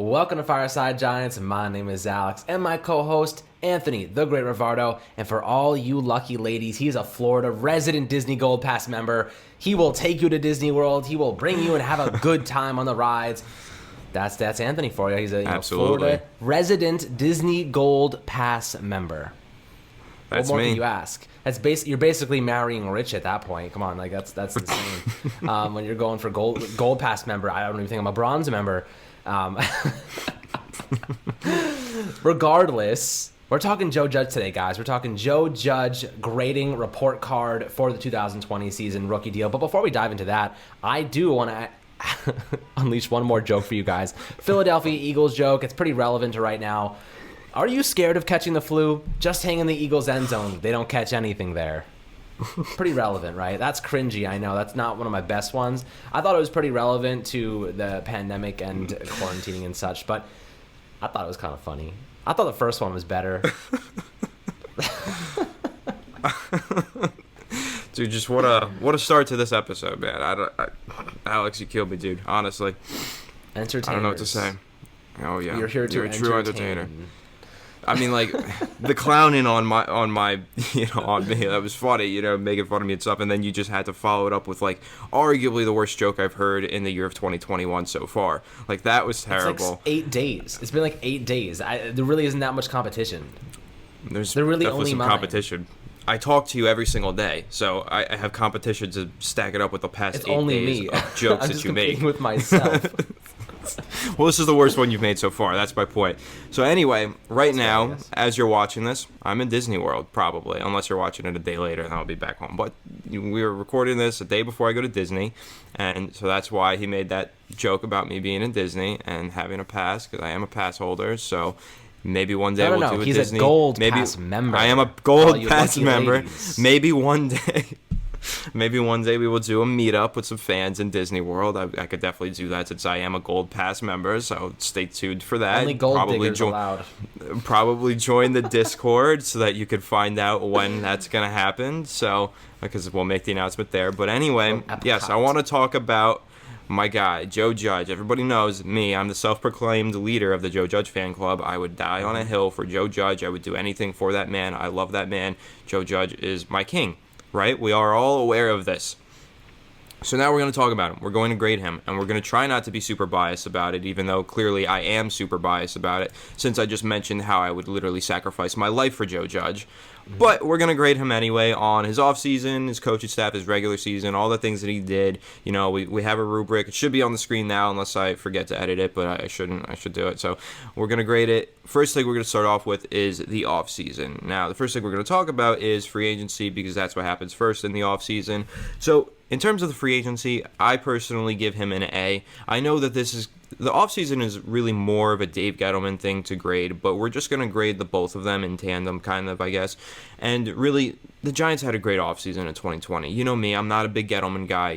Welcome to Fireside Giants. My name is Alex, and my co-host, Anthony, the Great Rivardo. And for all you lucky ladies, he's a Florida resident Disney Gold Pass member. He will take you to Disney World. He will bring you and have a good time on the rides. That's Anthony for you. He's a Florida resident Disney Gold Pass member. That's what more me. can you ask? You're basically marrying rich at that point. Come on, like that's insane. When you're going for gold pass member, I don't even think I'm a bronze member. Regardless, we're talking Joe Judge today, guys. We're talking Joe Judge grading report card for the 2020 season rookie deal. But before we dive into that, I do want to unleash one more joke for you guys. Philadelphia Eagles joke. It's pretty relevant to right now. Are you scared of catching the flu? Just hang in the Eagles' end zone. They don't catch anything there. Pretty relevant, right? That's cringy, I know. That's not one of my best ones. I thought it was pretty relevant to the pandemic and quarantining and such, but I thought it was kind of funny. I thought the first one was better. Dude, just what a start to this episode, man. Alex, you killed me, dude. Honestly, Entertainers. I don't know what to say. Oh yeah, You're here to You're a true entertain. entertainer. I mean, like the clowning on my, on me. That was funny, making fun of me and stuff. And then you just had to follow it up with like arguably the worst joke I've heard in the year of 2021 so far. Like that was terrible. It's like 8 days. It's been like 8 days. There really isn't that much competition. There's They're really definitely only some mine. Competition. I talk to you every single day, so I have competition to stack it up with the past It's 8 only days me. of jokes I'm that just you make. competing with myself. Well, this is the worst one you've made so far. That's my point. So anyway, right now, as you're watching this, I'm in Disney World, probably, unless you're watching it a day later, and I'll be back home. But we're recording this a day before I go to Disney, and so that's why he made that joke about me being in Disney and having a pass, because I am a pass holder, so maybe one day we'll do a He's Disney. a gold maybe, pass member. I am a All gold you pass lucky member. ladies. Maybe one day... Maybe one day we will do a meetup with some fans in Disney World. I could definitely do that since I am a Gold Pass member, so stay tuned for that. Only gold diggers allowed. Probably join the Discord so that you could find out when that's going to happen, so because we'll make the announcement there. But anyway, yes, I want to talk about my guy, Joe Judge. Everybody knows me. I'm the self-proclaimed leader of the Joe Judge fan club. I would die on a hill for Joe Judge. I would do anything for that man. I love that man. Joe Judge is my king. Right? We are all aware of this. So now we're going to talk about him. We're going to grade him, and we're going to try not to be super biased about it, even though clearly I am super biased about it, since I just mentioned how I would literally sacrifice my life for Joe Judge. But we're going to grade him anyway on his offseason, his coaching staff, his regular season, all the things that he did. We have a rubric. It should be on the screen now unless I forget to edit it, but I shouldn't. I should do it. So we're going to grade it. First thing we're going to start off with is the offseason. Now, the first thing we're going to talk about is free agency because that's what happens first in the offseason. So in terms of the free agency, I personally give him an A. I know that the offseason is really more of a Dave Gettleman thing to grade, but we're just going to grade the both of them in tandem, kind of, I guess. And really, the Giants had a great offseason in 2020. You know me, I'm not a big Gettleman guy.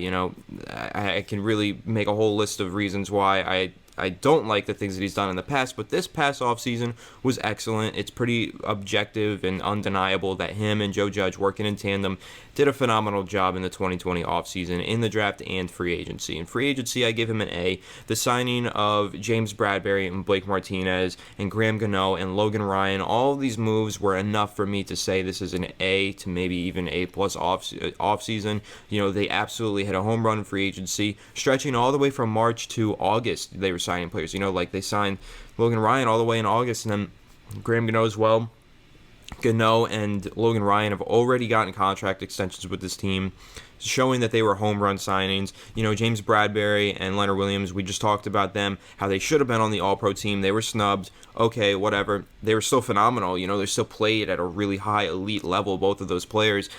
I can really make a whole list of reasons why I don't like the things that he's done in the past, but this past offseason was excellent. It's pretty objective and undeniable that him and Joe Judge working in tandem did a phenomenal job in the 2020 offseason in the draft and free agency. In free agency, I give him an A. The signing of James Bradberry and Blake Martinez and Graham Gano and Logan Ryan, all of these moves were enough for me to say this is an A to maybe even A+ offseason. They absolutely hit a home run in free agency, stretching all the way from March to August. They were signing players. They signed Logan Ryan all the way in August, and then Graham Gano as well. Gano and Logan Ryan have already gotten contract extensions with this team, showing that they were home run signings. James Bradberry and Leonard Williams, we just talked about them, how they should have been on the All-Pro team. They were snubbed. Okay, whatever. They were still phenomenal. They still played at a really high elite level, both of those players.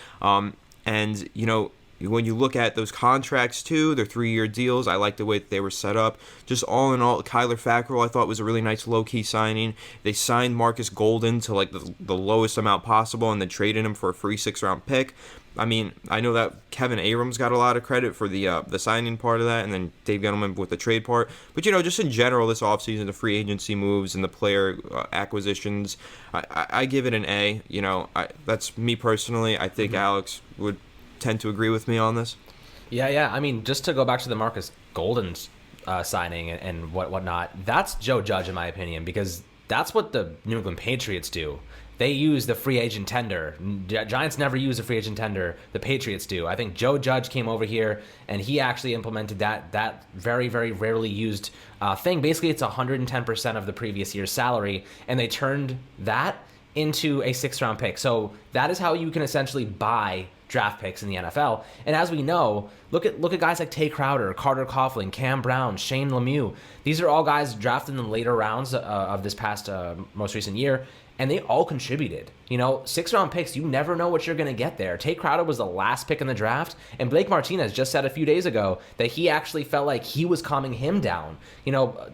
When you look at those contracts, too, they're 3-year deals. I like the way that they were set up. Just all in all, Kyler Fackrell, I thought, was a really nice low-key signing. They signed Marcus Golden to, the lowest amount possible and then traded him for a free 6th-round pick. I mean, I know that Kevin Abrams got a lot of credit for the signing part of that, and then Dave Gettleman with the trade part. But, just in general, this offseason, the free agency moves and the player acquisitions, I give it an A. That's me personally. I think Alex would tend to agree with me on this. Yeah. I mean, just to go back to the Marcus Golden's signing and whatnot. That's Joe Judge, in my opinion, because that's what the New England Patriots do. They use the free agent tender. Giants never use a free agent tender. The Patriots do. I think Joe Judge came over here and he actually implemented that very, very rarely used thing. Basically, it's 110% of the previous year's salary, and they turned that into a 6th-round pick. So that is how you can essentially buy draft picks in the NFL. And as we know, look at guys like Tay Crowder, Carter Coughlin, Cam Brown, Shane Lemieux. These are all guys drafted in the later rounds of this past most recent year, and they all contributed. 6th-round picks, you never know what you're going to get there. Tay Crowder was the last pick in the draft, and Blake Martinez just said a few days ago that he actually felt like he was calming him down.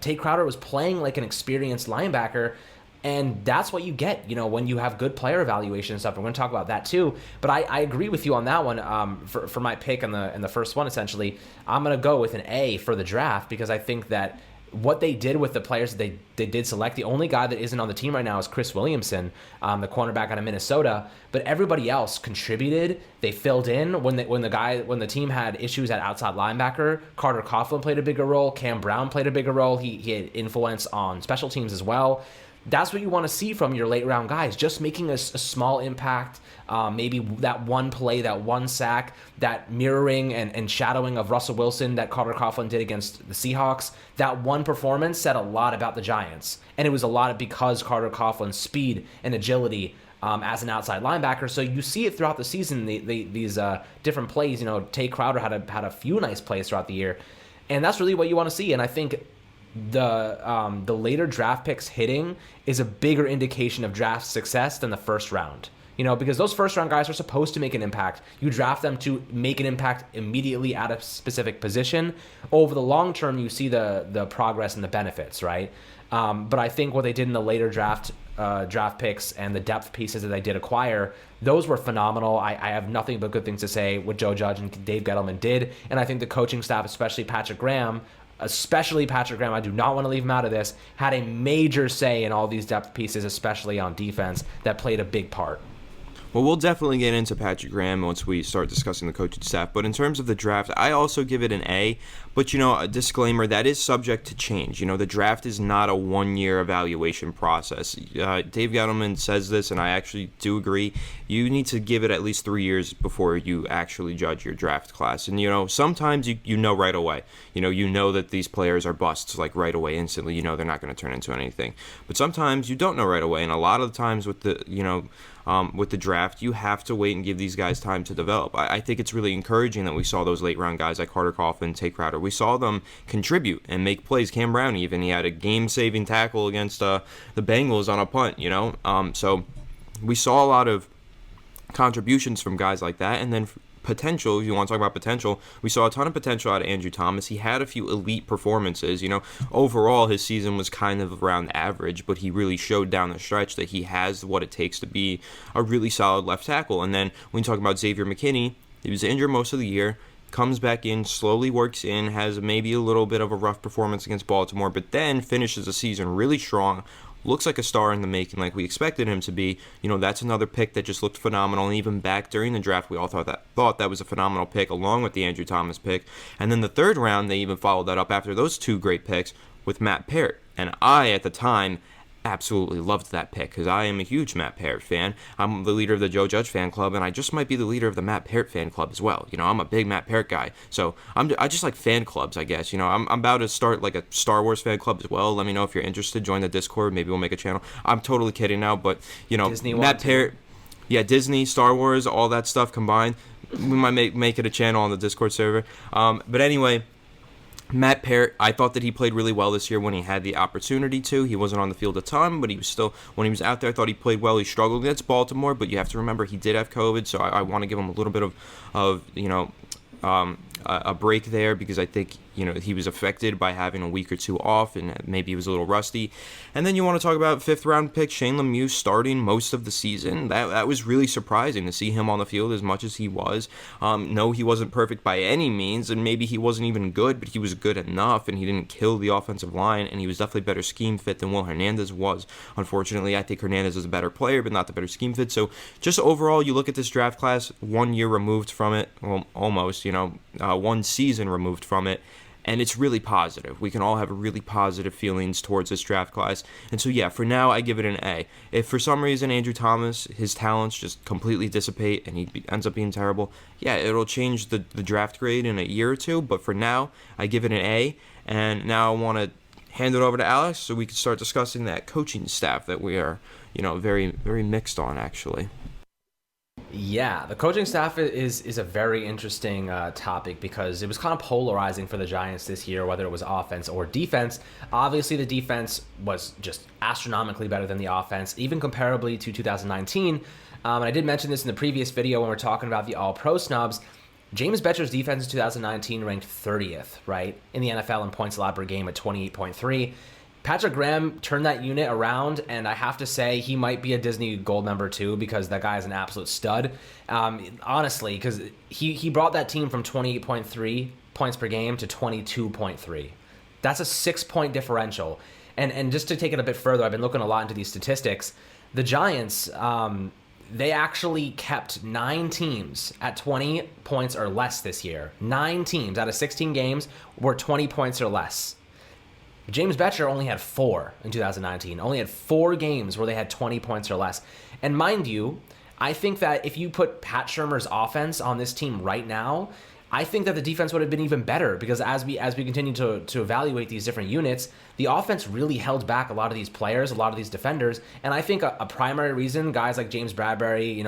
Tay Crowder was playing like an experienced linebacker, and that's what you get, when you have good player evaluation and stuff. We're going to talk about that too. But I agree with you on that one. For my pick in the first one, essentially, I'm going to go with an A for the draft, because I think that what they did with the players that they did select, the only guy that isn't on the team right now is Chris Williamson, the cornerback out of Minnesota. But everybody else contributed. They filled in when the team had issues at outside linebacker. Carter Coughlin played a bigger role. Cam Brown played a bigger role. He had influence on special teams as well. That's what you want to see from your late round guys, just making a small impact, maybe that one play, that one sack, that mirroring and shadowing of Russell Wilson that Carter Coughlin did against the Seahawks. That one performance said a lot about the Giants, and it was a lot because Carter Coughlin's speed and agility as an outside linebacker. So you see it throughout the season, these different plays. Tay Crowder had a few nice plays throughout the year, and that's really what you want to see. And I think the later draft picks hitting is a bigger indication of draft success than the first round. Because those first round guys are supposed to make an impact. You draft them to make an impact immediately at a specific position. Over the long term, you see the progress and the benefits, right? But I think what they did in the later draft picks and the depth pieces that they did acquire, those were phenomenal. I have nothing but good things to say what Joe Judge and Dave Gettleman did. And I think the coaching staff, especially Patrick Graham, I do not want to leave him out of this, had a major say in all these depth pieces, especially on defense, that played a big part. Well, we'll definitely get into Patrick Graham once we start discussing the coaching staff. But in terms of the draft, I also give it an A. But, a disclaimer, that is subject to change. The draft is not a one-year evaluation process. Dave Gettleman says this, and I actually do agree. You need to give it at least 3 years before you actually judge your draft class. And, sometimes you know right away. You know that these players are busts, like right away, instantly. They're not going to turn into anything. But sometimes you don't know right away. And a lot of the times with the draft, you have to wait and give these guys time to develop. I think it's really encouraging that we saw those late round guys like Carter Coughlin, Tay Crowder. We saw them contribute and make plays. Cam Brown even, he had a game-saving tackle against the Bengals on a punt, So we saw a lot of contributions from guys like that. And then potential, if you want to talk about potential, we saw a ton of potential out of Andrew Thomas. He had a few elite performances. Overall his season was kind of around average, but he really showed down the stretch that he has what it takes to be a really solid left tackle. And then when you talk about Xavier McKinney, he was injured most of the year, comes back in, slowly works in, has maybe a little bit of a rough performance against Baltimore, but then finishes the season really strong. Looks like a star in the making, like we expected him to be. That's another pick that just looked phenomenal. And even back during the draft, we all thought that was a phenomenal pick, along with the Andrew Thomas pick. And then the third round, they even followed that up after those two great picks with Matt Parrott. And I, at the time, absolutely loved that pick because I am a huge Matt Parrott fan. I'm the leader of the Joe Judge fan club, and I just might be the leader of the Matt Parrott fan club as well. I'm a big Matt Parrott guy, so I just like fan clubs, I guess. I'm about to start like a Star Wars fan club as well. Let me know if you're interested. Join the Discord. Maybe we'll make a channel. I'm totally kidding now, but Disney Matt Parrott, yeah, Disney, Star Wars, all that stuff combined. We might make it a channel on the Discord server. But anyway, Matt Parrott, I thought that he played really well this year when he had the opportunity to. He wasn't on the field a ton, but he was still, when he was out there, I thought he played well. He struggled against Baltimore, but you have to remember he did have COVID, so I want to give him a little bit of a break there because I think he was affected by having a week or two off and maybe he was a little rusty. And then you want to talk about 5th round pick Shane Lemieux starting most of the season. That was really surprising to see him on the field as much as he was. No, he wasn't perfect by any means, and maybe he wasn't even good, but he was good enough, and he didn't kill the offensive line, and he was definitely better scheme fit than Will Hernandez was. Unfortunately, I think Hernandez is a better player, but not the better scheme fit. So just overall, you look at this draft class, 1 year removed from it, well, almost, 1 season removed from it, And it's really positive. We can all have really positive feelings towards this draft class. And so, yeah, for now, I give it an A. If for some reason Andrew Thomas, his talents just completely dissipate and ends up being terrible, yeah, it'll change the draft grade in a year or two. But for now, I give it an A. And now I want to hand it over to Alex so we can start discussing that coaching staff that we are, very, very mixed on, actually. Yeah, the coaching staff is a very interesting topic because it was kind of polarizing for the Giants this year, whether it was offense or defense. Obviously, the defense was just astronomically better than the offense, even comparably to 2019. And I did mention this in the previous video when we were talking about the All-Pro snubs. James Bettcher's defense in 2019 ranked 30th, right, in the NFL in points allowed per game at 28.3. Patrick Graham turned that unit around, and I have to say he might be a Disney Gold member too because that guy is an absolute stud. Honestly, because he brought that team from 28.3 points per game to 22.3. That's a 6-point differential. And just to take it a bit further, I've been looking a lot into these statistics. The Giants, they actually kept 9 teams at 20 points or less this year. 9 teams out of 16 games were 20 points or less. James Bettcher only had 4 in 2019. Only had 4 games where they had 20 points or less. And mind you, I think that if you put Pat Shurmur's offense on this team right now, I think that the defense would have been even better because as we continue to evaluate these different units, the offense really held back a lot of these players, a lot of these defenders, and I think a primary reason guys like James Bradbury,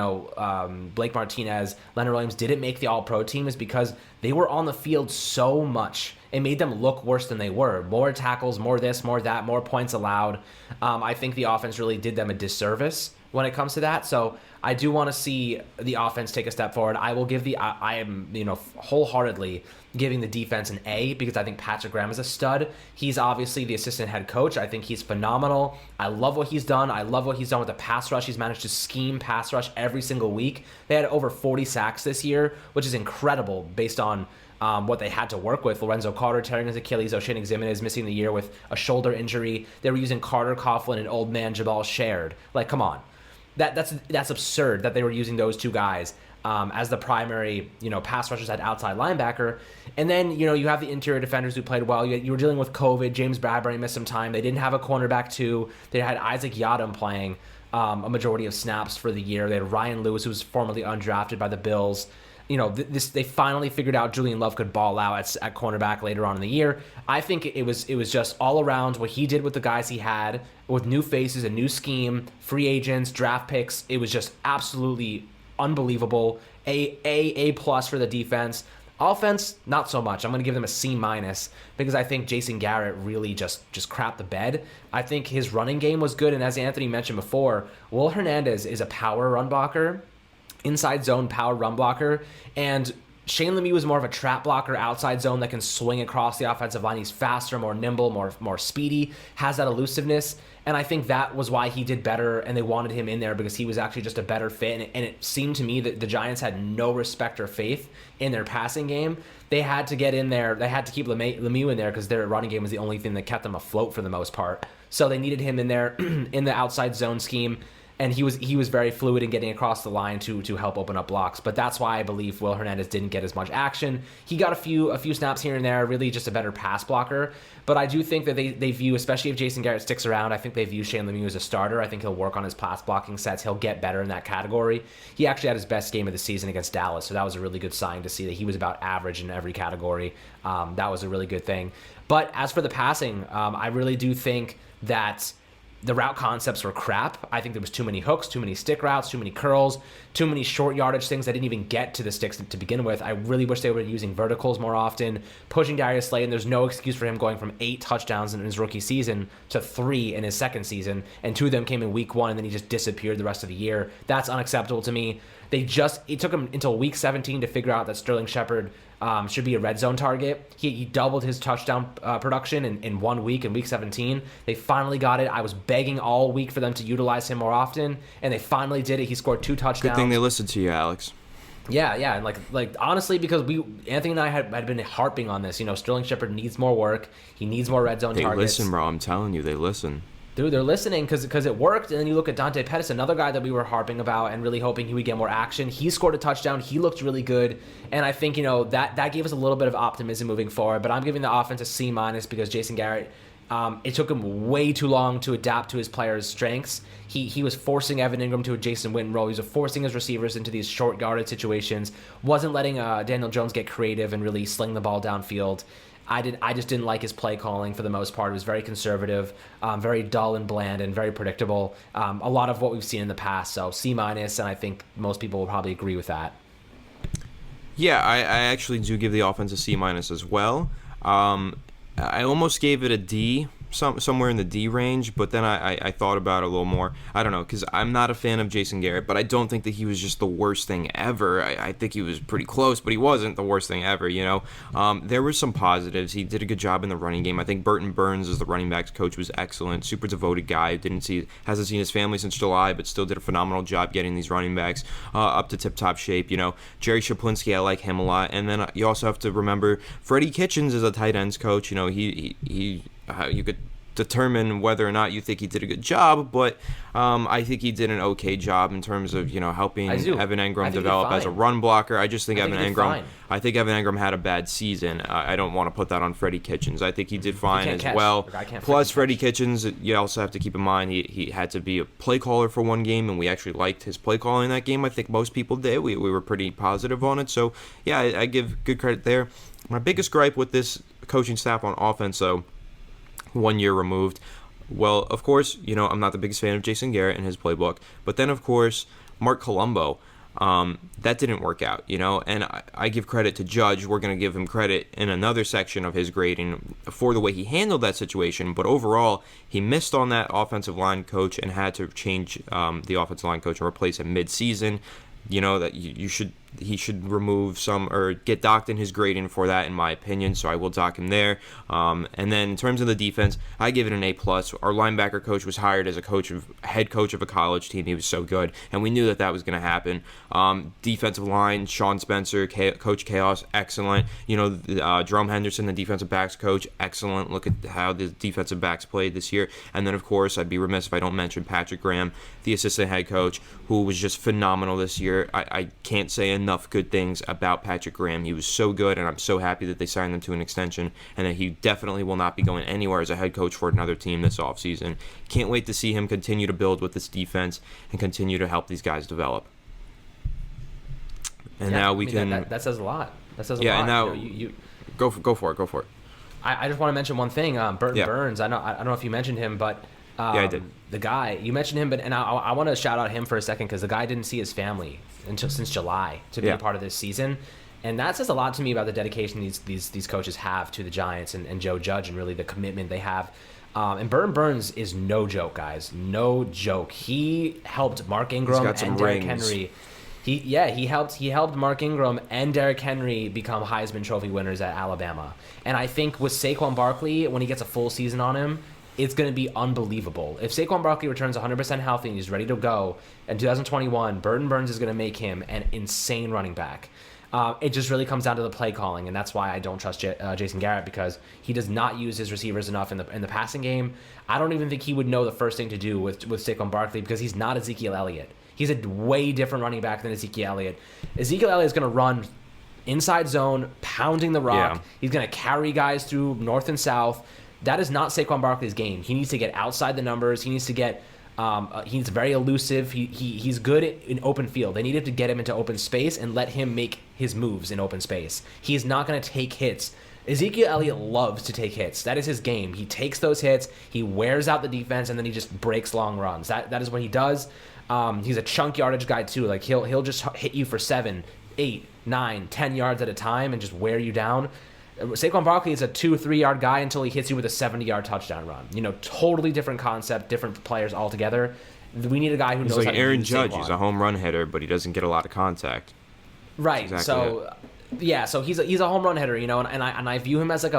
Blake Martinez, Leonard Williams didn't make the All-Pro team is because they were on the field so much. It made them look worse than they were. More tackles, more this, more that, more points allowed. I think the offense really did them a disservice when it comes to that. So I do want to see the offense take a step forward. I will give I am wholeheartedly giving the defense an A because I think Patrick Graham is a stud. He's obviously the assistant head coach. I think he's phenomenal. I love what he's done. I love what he's done with the pass rush. He's managed to scheme pass rush every single week. They had over 40 sacks this year, which is incredible based on what they had to work with. Lorenzo Carter tearing his Achilles, O'Shane Eximit is missing the year with a shoulder injury. They were using Carter Coughlin and old man Jabal Shared. Like, come on. That's absurd that they were using those two guys as the primary, pass rushers at outside linebacker. And then, you have the interior defenders who played well. You were dealing with COVID. James Bradbury missed some time. They didn't have a cornerback too. They had Isaac Yiadom playing a majority of snaps for the year. They had Ryan Lewis, who was formerly undrafted by the Bills. They finally figured out Julian Love could ball out at cornerback later on in the year. I think it was just all around what he did with the guys he had, with new faces, a new scheme, free agents, draft picks. It was just absolutely unbelievable. A plus for the defense. Offense, not so much. I'm going to give them a C minus because I think Jason Garrett really just crapped the bed. I think his running game was good, and as Anthony mentioned before, Will Hernandez is a power run blocker. Inside zone power run blocker, and Shane Lemieux is more of a trap blocker outside zone that can swing across the offensive line. He's faster, more nimble, more speedy, has that elusiveness, and I think that was why he did better, and they wanted him in there because he was actually just a better fit, and it seemed to me that the Giants had no respect or faith in their passing game. They had to get in there. They had to keep Lemieux in there because their running game was the only thing that kept them afloat for the most part. So they needed him in there in the outside zone scheme. And he was very fluid in getting across the line to help open up blocks. But that's why I believe Will Hernandez didn't get as much action. He got a few snaps here and there, really just a better pass blocker. But I do think that they view, especially if Jason Garrett sticks around, I think they view Shane Lemieux as a starter. I think he'll work on his pass blocking sets. He'll get better in that category. He actually had his best game of the season against Dallas, so that was a really good sign to see that he was about average in every category. That was a really good thing. But as for the passing, I really do think that the route concepts were crap. I think there was too many hooks, too many stick routes, too many curls, too many short yardage things that didn't even get to the sticks to begin with. I really wish they were using verticals more often, pushing Darius Slay, and there's no excuse for him going from 8 touchdowns in his rookie season to 3 in his second season, and 2 of them came in week 1, and then he just disappeared the rest of the year. That's unacceptable to me. It took him until week 17 to figure out that Sterling Shepard should be a red zone target. He doubled his touchdown production in 1 week, in week 17. They finally got it. I was begging all week for them to utilize him more often, and they finally did it. He scored 2 touchdowns. Good thing they listened to you, Alex. Yeah, and like honestly, because Anthony and I had been harping on this. Sterling Shepard needs more work. He needs more red zone targets. They listen, bro. I'm telling you, they listen. Dude, they're listening because it worked. And then you look at Dante Pettis, another guy that we were harping about and really hoping he would get more action. He scored a touchdown. He looked really good. And I think, that gave us a little bit of optimism moving forward. But I'm giving the offense a C- because Jason Garrett, it took him way too long to adapt to his players' strengths. He was forcing Evan Ingram to a Jason Witten role. He was forcing his receivers into these short guarded situations. Wasn't letting Daniel Jones get creative and really sling the ball downfield. I just didn't like his play calling for the most part. It was very conservative, very dull and bland, and very predictable. A lot of what we've seen in the past. So C-, and I think most people will probably agree with that. Yeah, I actually do give the offense a C- as well. I almost gave it a D, somewhere in the D range, but then I thought about it a little more. I don't know, because I'm not a fan of Jason Garrett, but I don't think that he was just the worst thing ever. I think he was pretty close, but he wasn't the worst thing ever, There were some positives. He did a good job in the running game. I think Burton Burns as the running backs coach was excellent. Super devoted guy. Hasn't seen his family since July, but still did a phenomenal job getting these running backs up to tip-top shape. Jerry Shaplinsky, I like him a lot. And then you also have to remember Freddie Kitchens is a tight ends coach. You could determine whether or not you think he did a good job, but I think he did an okay job in terms of helping Evan Engram develop as a run blocker. I just think Evan Engram had a bad season. I don't want to put that on Freddie Kitchens. I think he did fine as well. Plus, Freddie Kitchens, you also have to keep in mind he had to be a play caller for one game, and we actually liked his play calling that game. I think most people did. We were pretty positive on it. So yeah, I give good credit there. My biggest gripe with this coaching staff on offense, though, 1 year removed. Well, of course, I'm not the biggest fan of Jason Garrett and his playbook. But then, of course, Mark Colombo, that didn't work out, And I give credit to Judge. We're going to give him credit in another section of his grading for the way he handled that situation. But overall, he missed on that offensive line coach and had to change the offensive line coach and replace him mid-season. That he should remove some or get docked in his grading for that, in my opinion. So I will dock him there. And then in terms of the defense, I give it an A+. Our linebacker coach was hired as head coach of a college team. He was so good, and we knew that was going to happen. Defensive line, Sean Spencer, Coach Chaos, excellent. Jerome Henderson, the defensive backs coach, excellent. Look at how the defensive backs played this year. And then, of course, I'd be remiss if I don't mention Patrick Graham, the assistant head coach, who was just phenomenal this year. I can't say enough good things about Patrick Graham. He was so good, and I'm so happy that they signed him to an extension, and that he definitely will not be going anywhere as a head coach for another team this offseason. Can't wait to see him continue to build with this defense and continue to help these guys develop. And now we can... That says a lot. That says a lot. Yeah, and now... Go for it. I just want to mention one thing. Burton Burns, I don't know if you mentioned him, but... I did. The guy, you mentioned him, and I want to shout out him for a second because the guy didn't see his family since July to be a part of this season. And that says a lot to me about the dedication these coaches have to the Giants and Joe Judge, and really the commitment they have. And Burton Burns is no joke, guys. No joke. He helped Mark Ingram and Derrick Henry. He helped Mark Ingram and Derrick Henry become Heisman Trophy winners at Alabama. And I think with Saquon Barkley, when he gets a full season on him, it's going to be unbelievable. If Saquon Barkley returns 100% healthy and he's ready to go in 2021, Burton Burns is going to make him an insane running back. It just really comes down to the play calling, and that's why I don't trust Jason Garrett, because he does not use his receivers enough in the passing game. I don't even think he would know the first thing to do with Saquon Barkley, because he's not Ezekiel Elliott. He's a way different running back than Ezekiel Elliott. Ezekiel Elliott is going to run inside zone, pounding the rock. Yeah. He's going to carry guys through north and south. That is not Saquon Barkley's game. He needs to get outside the numbers. He needs to get. He's very elusive. He's good in open field. They needed to get him into open space and let him make his moves in open space. He's not going to take hits. Ezekiel Elliott loves to take hits. That is his game. He takes those hits. He wears out the defense, and then he just breaks long runs. That is what he does. He's a chunk yardage guy too. Like he'll just hit you for 7, 8, 9, 10 yards at a time and just wear you down. Saquon Barkley is a 2-3 yard guy until he hits you with a 70-yard touchdown run. Totally different concept, different players altogether. We need a guy who knows like how to Aaron use Judge. Saquon. He's a home run hitter, but he doesn't get a lot of contact. Right. So he's a home run hitter, and I view him as an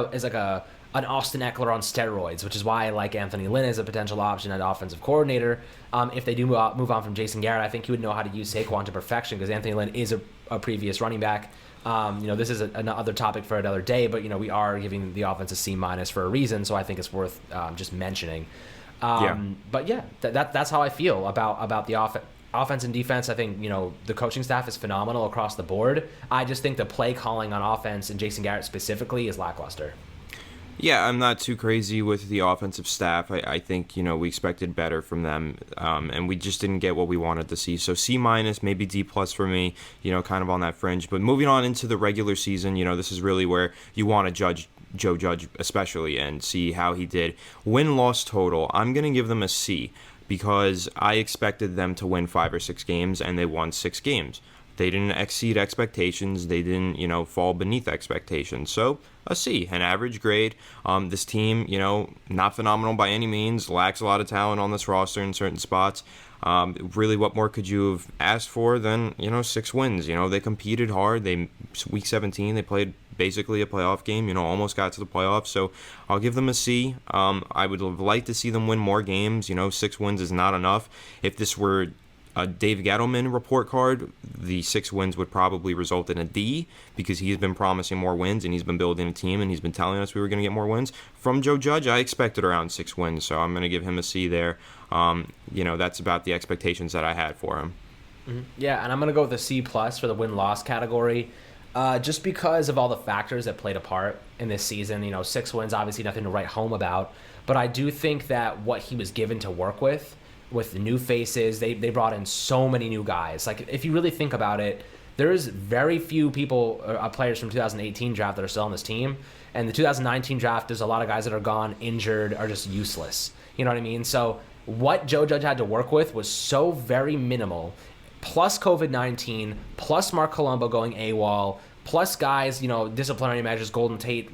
Austin Eckler on steroids, which is why I like Anthony Lynn as a potential option at offensive coordinator. If they do move on from Jason Garrett, I think he would know how to use Saquon to perfection, because Anthony Lynn is a previous running back. This is another topic for another day, but we are giving the offense a C- for a reason, so I think it's worth just mentioning. Yeah. But yeah, that's how I feel about the offense and defense. I think, the coaching staff is phenomenal across the board. I just think the play calling on offense and Jason Garrett specifically is lackluster. Yeah, I'm not too crazy with the offensive staff. I think, we expected better from them, and we just didn't get what we wanted to see. So C-, maybe D+ for me, kind of on that fringe. But moving on into the regular season, this is really where you want to judge Joe Judge especially and see how he did. Win-loss total, I'm going to give them a C because I expected them to win 5 or 6 games, and they won 6 games. They didn't exceed expectations. They didn't, fall beneath expectations. So a C, an average grade. This team, not phenomenal by any means. Lacks a lot of talent on this roster in certain spots. Really, what more could you have asked for than 6 wins? They competed hard. Week 17, they played basically a playoff game. Almost got to the playoffs. So I'll give them a C. I would have liked to see them win more games. 6 wins is not enough. If this were a Dave Gettleman report card, the 6 wins would probably result in a D because he's been promising more wins and he's been building a team and he's been telling us we were going to get more wins. From Joe Judge, I expected around 6 wins, so I'm going to give him a C there. That's about the expectations that I had for him. Mm-hmm. Yeah, and I'm going to go with a C+ for the win-loss category. Just because of all the factors that played a part in this season. 6 wins, obviously nothing to write home about, but I do think that what he was given to work with the new faces, they brought in so many new guys. Like, if you really think about it, there's very few players from 2018 draft that are still on this team. And the 2019 draft, there's a lot of guys that are gone, injured, or just useless. You know what I mean? So what Joe Judge had to work with was so very minimal, plus COVID-19, plus Mark Colombo going AWOL, plus guys, disciplinary measures, Golden Tate,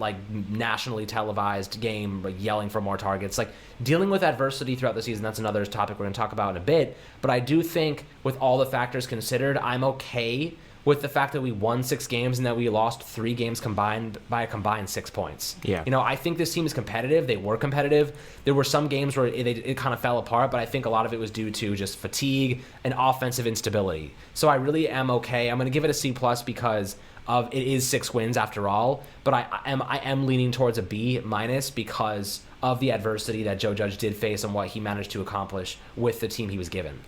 nationally televised game, yelling for more targets. Dealing with adversity throughout the season, that's another topic we're going to talk about in a bit. But I do think with all the factors considered, I'm okay with the fact that we won 6 games and that we lost 3 games combined by a combined 6 points. Yeah. I think this team is competitive. They were competitive. There were some games where it kind of fell apart, but I think a lot of it was due to just fatigue and offensive instability. So I really am okay. I'm going to give it a C+ because it is 6 wins after all, but I am leaning towards a B- because of the adversity that Joe Judge did face and what he managed to accomplish with the team he was given.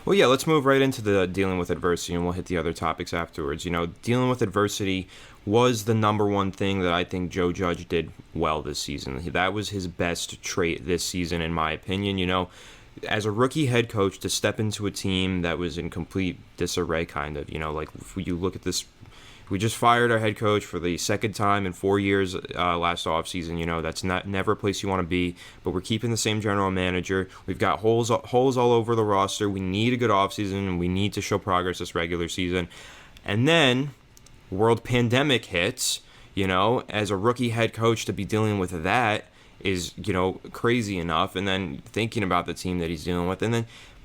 Well, yeah, let's move right into the dealing with adversity, and we'll hit the other topics afterwards. Dealing with adversity was the number one thing that I think Joe Judge did well this season. That was his best trait this season, in my opinion. As a rookie head coach, to step into a team that was in complete disarray, kind of, if you look at this. We just fired our head coach for the second time in 4 years last offseason. That's never a place you want to be, but we're keeping the same general manager. We've got holes all over the roster. We need a good offseason, and we need to show progress this regular season. And then world pandemic hits, as a rookie head coach to be dealing with that is, crazy enough. And then thinking about the team that he's dealing with.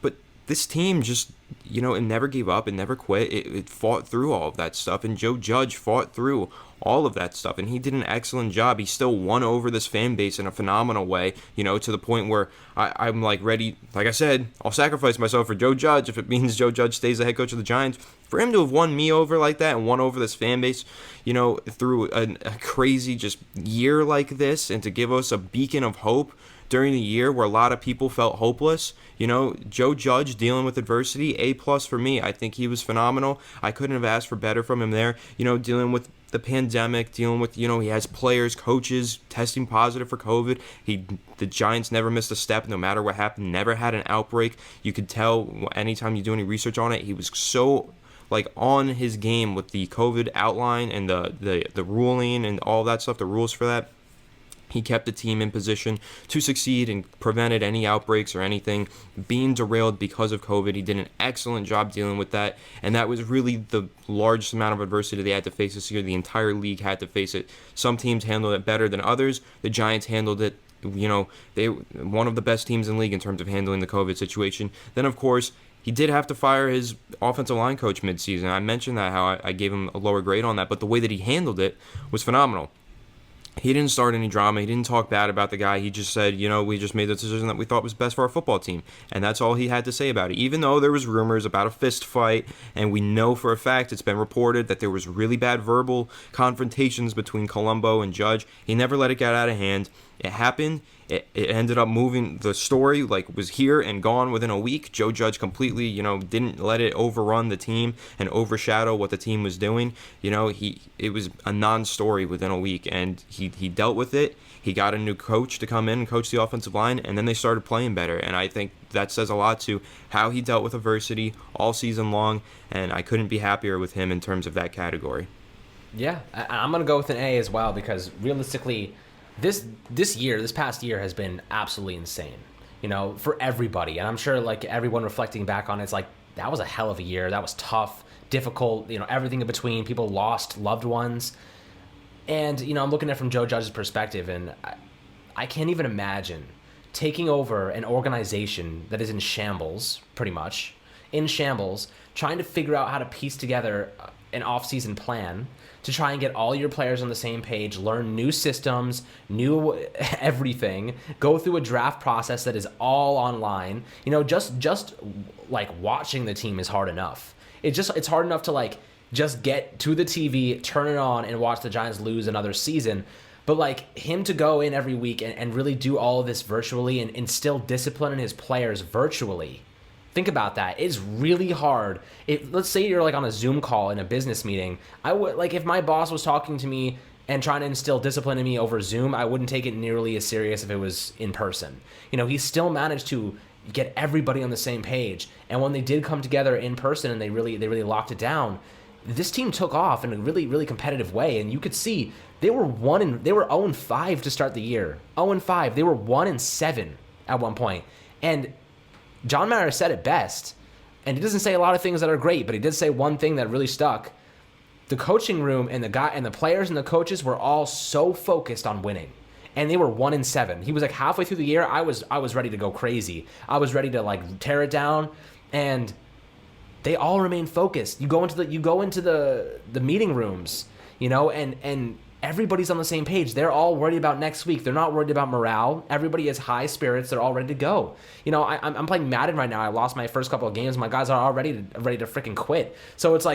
But this team just, it never gave up. It never quit. It fought through all of that stuff. And Joe Judge fought through all of that stuff. And he did an excellent job. He still won over this fan base in a phenomenal way, to the point where I'm ready. Like I said, I'll sacrifice myself for Joe Judge if it means Joe Judge stays the head coach of the Giants. For him to have won me over like that and won over this fan base, through a crazy just year like this, and to give us a beacon of hope during the year where a lot of people felt hopeless. Joe Judge dealing with adversity, A+ for me. I think he was phenomenal. I couldn't have asked for better from him there. Dealing with the pandemic, dealing with, he has players, coaches testing positive for COVID. The Giants never missed a step, no matter what happened, never had an outbreak. You could tell anytime you do any research on it, he was so on his game with the COVID outline and the ruling and all that stuff, the rules for that. He kept the team in position to succeed and prevented any outbreaks or anything being derailed because of COVID. He did an excellent job dealing with that, and that was really the largest amount of adversity they had to face this year. The entire league had to face it. Some teams handled it better than others. The Giants handled it, they one of the best teams in the league in terms of handling the COVID situation. Then, of course, he did have to fire his offensive line coach midseason. I mentioned that, how I gave him a lower grade on that, but the way that he handled it was phenomenal. He didn't start any drama. He didn't talk bad about the guy. He just said, we just made the decision that we thought was best for our football team. And that's all he had to say about it. Even though there was rumors about a fist fight, and we know for a fact it's been reported that there was really bad verbal confrontations between Colombo and Judge, he never let it get out of hand. It happened. It ended up moving. The story was here and gone within a week. Joe Judge completely, didn't let it overrun the team and overshadow what the team was doing. It was a non-story within a week, and he dealt with it. He got a new coach to come in and coach the offensive line, and then they started playing better. And I think that says a lot to how he dealt with adversity all season long, and I couldn't be happier with him in terms of that category. Yeah, I'm going to go with an A as well, because realistically, this past year has been absolutely insane, for everybody. And I'm sure everyone reflecting back on it, it's like, that was a hell of a year. That was tough, difficult, everything in between. People lost loved ones. And, I'm looking at it from Joe Judge's perspective, and I can't even imagine taking over an organization that is in shambles, pretty much, trying to figure out how to piece together an off-season plan to try and get all your players on the same page, learn new systems, new everything, go through a draft process that is all online. Just watching the team is hard enough. It's hard enough to just get to the TV, turn it on, and watch the Giants lose another season. But him to go in every week and really do all of this virtually and instill discipline in his players virtually. Think about that. It's really hard. Let's say you're on a Zoom call in a business meeting. I would if my boss was talking to me and trying to instill discipline in me over Zoom, I wouldn't take it nearly as serious if it was in person. He still managed to get everybody on the same page. And when they did come together in person and they really locked it down, this team took off in a really, really competitive way, and you could see they were 0-5 to start the year. 0-5. They were 1-7 at one point. And John Mara said it best, and he doesn't say a lot of things that are great, but he did say one thing that really stuck. The coaching room and the players and the coaches were all so focused on winning, and they were 1-7. He was halfway through the year, I was ready to go crazy. I was ready to tear it down, and they all remain focused. You go into the meeting rooms, and everybody's on the same page. They're all worried about next week. They're not worried about morale. Everybody has high spirits. They're all ready to go. I'm playing Madden right now. I lost my first couple of games. My guys are all ready to freaking quit. So it's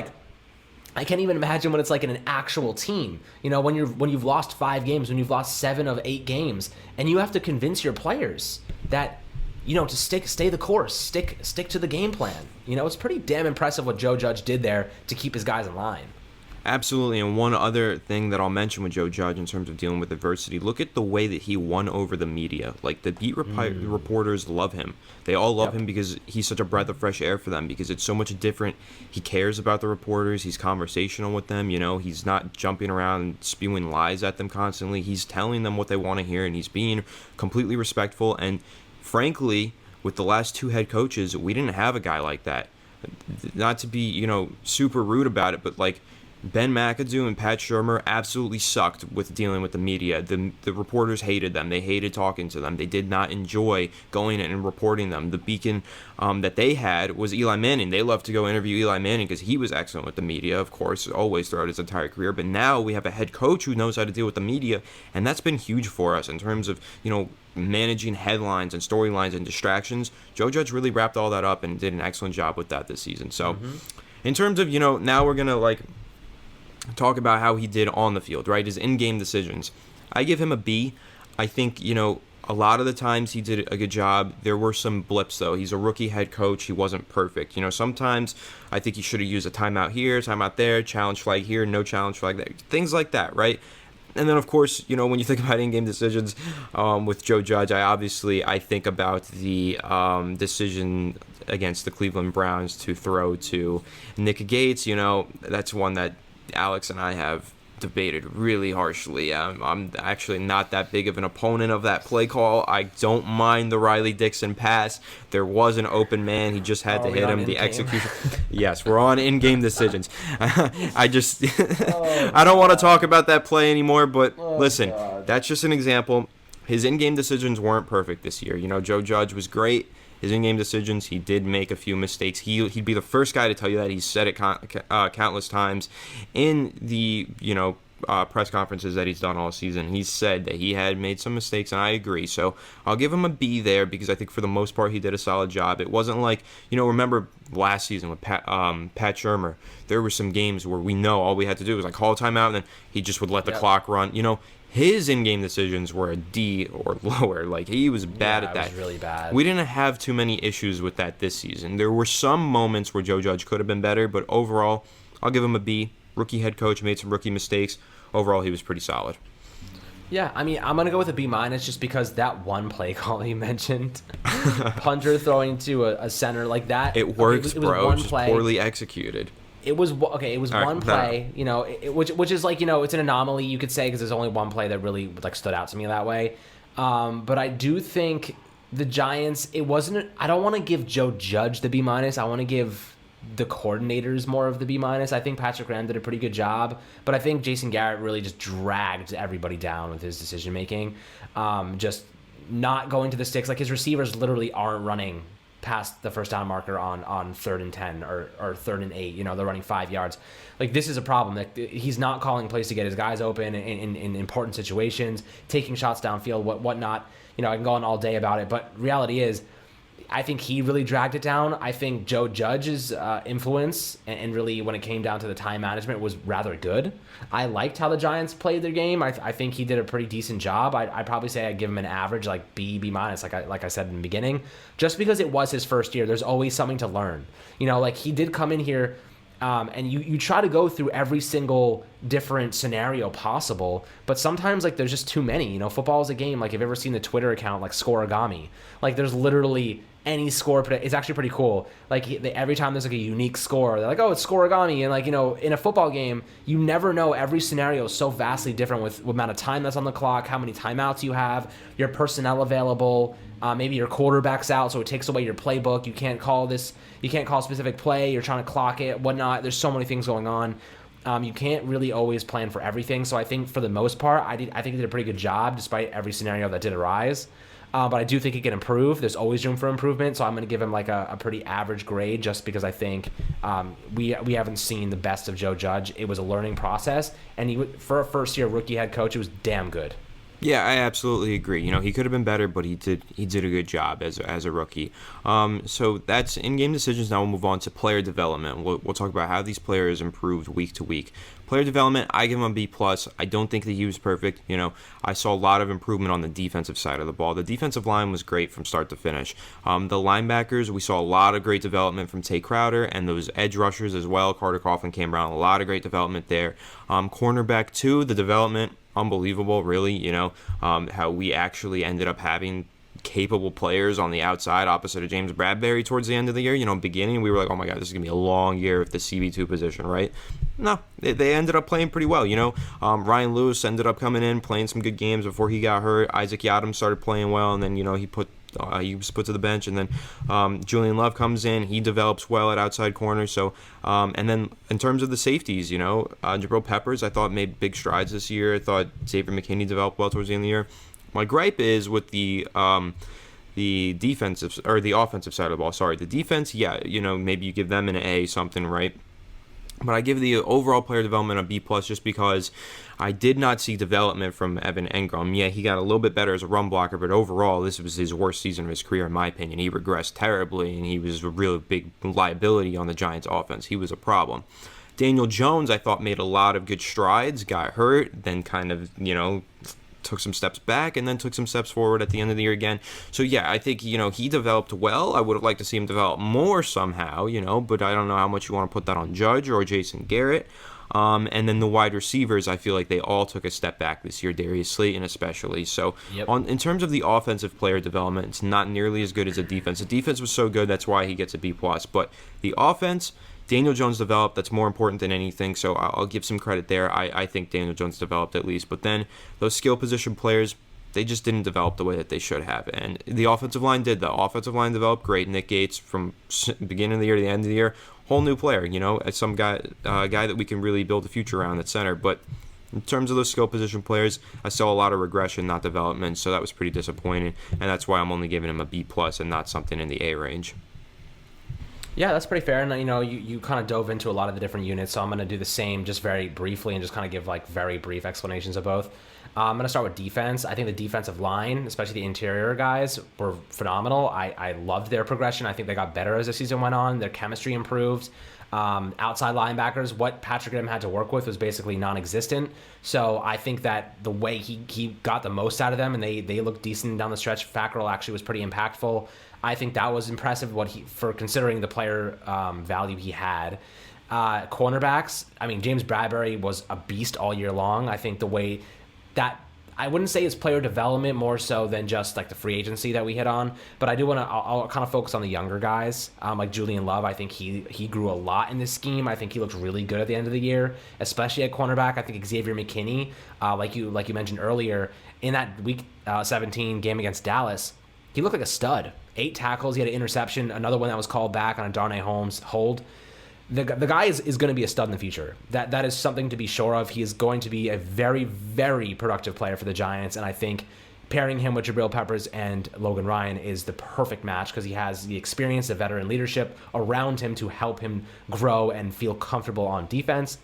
I can't even imagine when it's in an actual team. When you've lost 5 games, when you've lost 7 of 8 games, and you have to convince your players that to stay the course, stick to the game plan. It's pretty damn impressive what Joe Judge did there to keep his guys in line. Absolutely, and one other thing that I'll mention with Joe Judge in terms of dealing with adversity, look at the way that he won over the media. The beat reporters love him. They all love him because he's such a breath of fresh air for them, because it's so much different. He cares about the reporters. He's conversational with them. He's not jumping around and spewing lies at them constantly. He's telling them what they want to hear, and he's being completely respectful. And frankly, with the last 2 head coaches, we didn't have a guy like that. Not to be, super rude about it, but Ben McAdoo and Pat Shurmur absolutely sucked with dealing with the media. The reporters hated them. They hated talking to them. They did not enjoy going in and reporting them. The beacon that they had was Eli Manning. They loved to go interview Eli Manning because he was excellent with the media, of course, always throughout his entire career. But now we have a head coach who knows how to deal with the media, and that's been huge for us in terms of, managing headlines and storylines and distractions. Joe Judge really wrapped all that up and did an excellent job with that this season. So in terms of, now we're going to talk about how he did on the field, right? His in-game decisions. I give him a B. I think, a lot of the times he did a good job. There were some blips, though. He's a rookie head coach. He wasn't perfect. Sometimes I think he should have used a timeout here, timeout there, challenge flag here, no challenge flag there. Things like that, right? And then, of course, when you think about in-game decisions with Joe Judge, I think about the decision against the Cleveland Browns to throw to Nick Gates. That's one that Alex and I have debated really harshly. I'm actually not that big of an opponent of that play call. I don't mind the Riley Dixon pass. There was an open man. He just had to hit him. The execution. Yes, we're on in-game decisions. I don't want to talk about that play anymore, but listen, that's just an example. His in-game decisions weren't perfect this year. Joe Judge was great. His in-game decisions, he did make a few mistakes. He'd be the first guy to tell you that. He said it countless times in the press conferences that he's done all season. He said that he had made some mistakes, and I agree. So I'll give him a B there because I think for the most part he did a solid job. It wasn't remember last season with Pat Shurmur, there were some games where we know all we had to do was call a timeout, and then he just would let the clock run. His in-game decisions were a D or lower. Like, he was bad at that. It was really bad. We didn't have too many issues with that this season. There were some moments where Joe Judge could have been better, but overall, I'll give him a B. Rookie head coach, made some rookie mistakes. Overall, he was pretty solid. Yeah, I mean, I'm going to go with a B- just because that one play call you mentioned, punter throwing to a center like that. It works, it was bro. One just play. Poorly executed. It was okay. It was All one right, play, you know, which is like, you know, it's an anomaly, you could say, because there's only one play that really like stood out to me that way. But I do think the Giants, it wasn't. I don't want to give Joe Judge the B-. I want to give the coordinators more of the B-. I think Patrick Graham did a pretty good job, but I think Jason Garrett really just dragged everybody down with his decision making. Just not going to the sticks. Like, his receivers literally aren't running past the first down marker on 3rd and 10 or 3rd and 8. You know, they're running 5 yards. Like, this is a problem. That he's not calling plays to get his guys open in important situations, taking shots downfield, whatnot. You know, I can go on all day about it, but reality is, I think he really dragged it down. I think Joe Judge's influence and really when it came down to the time management was rather good. I liked how the Giants played their game. I think he did a pretty decent job. I'd probably say I'd give him an average like B-, like I said in the beginning. Just because it was his first year, there's always something to learn. You know, like, he did come in here and you try to go through every single different scenario possible, but sometimes, like, there's just too many. You know, football is a game. Like, have you ever seen the Twitter account, like, Scoreagami? Like, there's literally any score. It's actually pretty cool. Like, every time there's, like, a unique score, they're like, oh, it's Scoreagami. And, like, you know, in a football game, you never know. Every scenario is so vastly different with the amount of time that's on the clock, how many timeouts you have, your personnel available. Maybe your quarterback's out, so it takes away your playbook. You can't call a specific play. You're trying to clock it, whatnot. There's so many things going on. You can't really always plan for everything. So I think for the most part, I think he did a pretty good job despite every scenario that did arise. But I do think he can improve. There's always room for improvement. So I'm going to give him like a pretty average grade just because I think we haven't seen the best of Joe Judge. It was a learning process. And for a first-year rookie head coach, it was damn good. Yeah, I absolutely agree. You know, he could have been better, but he did a good job as a rookie. So that's in-game decisions. Now we'll move on to player development. We'll talk about how these players improved week to week. Player development, I give him a B+. I don't think that he was perfect. You know, I saw a lot of improvement on the defensive side of the ball. The defensive line was great from start to finish. The linebackers, we saw a lot of great development from Tay Crowder and those edge rushers as well. Carter Coughlin came around, a lot of great development there. Cornerback 2, the development, unbelievable, really. You know, how we actually ended up having capable players on the outside opposite of James Bradbury towards the end of the year. You know, beginning we were like, oh my god, this is gonna be a long year with the CB2 position, right? No, they ended up playing pretty well. You know, Ryan Lewis ended up coming in playing some good games before he got hurt. Isaac Yiadom started playing well, and then, you know, he was put to the bench, and then Julian Love comes in. He develops well at outside corner. So, and then in terms of the safeties, you know, Jabril Peppers, I thought made big strides this year. I thought Xavier McKinney developed well towards the end of the year. My gripe is with the defensive or the offensive side of the ball. Sorry, the defense. Yeah, you know, maybe you give them an A something, right? But I give the overall player development a B+, just because I did not see development from Evan Engram. Yeah, he got a little bit better as a run blocker, but overall, this was his worst season of his career, in my opinion. He regressed terribly, and he was a really big liability on the Giants' offense. He was a problem. Daniel Jones, I thought, made a lot of good strides, got hurt, then kind of, you know, took some steps back and then took some steps forward at the end of the year again. So yeah, I think, you know, he developed well. I would have liked to see him develop more somehow, you know, but I don't know how much you want to put that on Judge or Jason Garrett. And then the wide receivers, I feel like they all took a step back this year, Darius Slayton especially. So in terms of the offensive player development, it's not nearly as good as the defense. The defense was so good, that's why he gets a B+. But the offense, Daniel Jones developed. That's more important than anything, so I'll give some credit there. I think Daniel Jones developed at least. But then those skill position players, they just didn't develop the way that they should have. And the offensive line did. The offensive line developed great. Nick Gates, from beginning of the year to the end of the year, whole new player, you know, as some guy that we can really build a future around at center. But in terms of those skill position players, I saw a lot of regression, not development, so that was pretty disappointing. And that's why I'm only giving him a B+ and not something in the A range. Yeah, that's pretty fair. And, you know, you kind of dove into a lot of the different units, so I'm going to do the same just very briefly and just kind of give, like, very brief explanations of both. I'm going to start with defense. I think the defensive line, especially the interior guys, were phenomenal. I loved their progression. I think they got better as the season went on. Their chemistry improved. Outside linebackers, what Patrick Graham had to work with was basically non-existent. So I think that the way he got the most out of them, and they looked decent down the stretch. Fackrell actually was pretty impactful. I think that was impressive for considering the player value he had. Cornerbacks, I mean, James Bradbury was a beast all year long. I think the way that, I wouldn't say it's player development more so than just like the free agency that we hit on, but I do want to, I'll kind of focus on the younger guys, like Julian Love. I think he grew a lot in this scheme. I think he looked really good at the end of the year, especially at cornerback. I think Xavier McKinney, like you mentioned earlier, in that week 17 game against Dallas, he looked like a stud. 8 tackles, he had an interception, another one that was called back on a Darnay Holmes hold. The guy is going to be a stud in the future. That is something to be sure of. He is going to be a very, very productive player for the Giants, and I think pairing him with Jabril Peppers and Logan Ryan is the perfect match because he has the experience, the veteran leadership around him to help him grow and feel comfortable on defense.